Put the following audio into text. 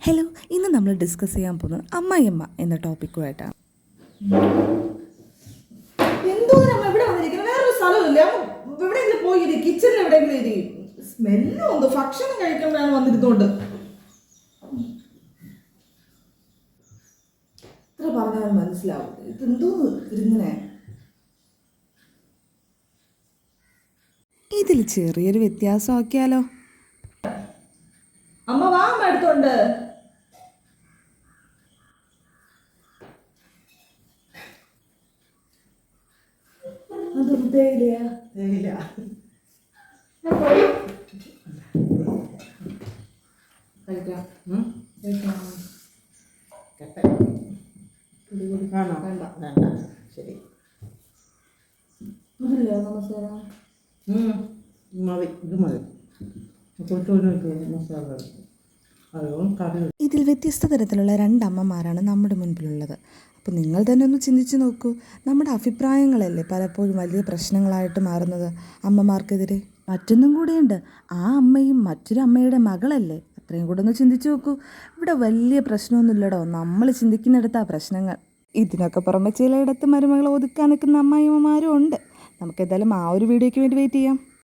Hello, ഇന്ന് നമ്മൾ discuss ചെയ്യാൻ പോകുന്നത് അമ്മായിയമ്മ എന്ന ടോപ്പിക്കുമായിട്ടാണ്. ഇവിടെ വന്നിരിക്കുന്നത് വേറൊരു സ്ഥലമില്ല. എവിടെയെങ്കിലും പോയി കിച്ചണിൽ എവിടെയെങ്കിലും ഇരി. സ്മെല്ലും ഉണ്ട്. ഭക്ഷണം കഴിക്കുമ്പോഴാണ് വന്നിരുന്നോണ്ട് ഇത്ര പറഞ്ഞാൽ മനസ്സിലാവും. ഇതെന്തോന്ന് ഇങ്ങനെ. ഇതിൽ ചെറിയൊരു വ്യത്യാസം ആക്കിയാലോ? അമ്മ വാ, അമ്മ എടുത്തോണ്ട്. ശരി നമസ്കാരം. മതി, ഇത് മതി. മസാല ഇതിൽ വ്യത്യസ്ത തരത്തിലുള്ള രണ്ടമ്മമാരാണ് നമ്മുടെ മുൻപിലുള്ളത്. അപ്പോൾ നിങ്ങൾ തന്നെ ഒന്ന് ചിന്തിച്ച് നോക്കൂ. നമ്മുടെ അഭിപ്രായങ്ങളല്ലേ പലപ്പോഴും വലിയ പ്രശ്നങ്ങളായിട്ട് മാറുന്നത് അമ്മമാർക്കെതിരെ. മറ്റൊന്നും കൂടെയുണ്ട്, ആ അമ്മയും മറ്റൊരു അമ്മയുടെ മകളല്ലേ. അത്രയും കൂടെ ഒന്ന് ചിന്തിച്ച് നോക്കൂ. ഇവിടെ വലിയ പ്രശ്നമൊന്നുമില്ലടോ, നമ്മൾ ചിന്തിക്കുന്നിടത്താ പ്രശ്നങ്ങൾ. ഇതിനൊക്കെ പുറമെ ചിലയിടത്ത് മരുമകളെ ഒതുക്കാൻ നിൽക്കുന്ന അമ്മായിമ്മമാരും ഉണ്ട്. നമുക്കെന്തായാലും ആ ഒരു വീഡിയോയ്ക്ക് വേണ്ടി വെയിറ്റ് ചെയ്യാം.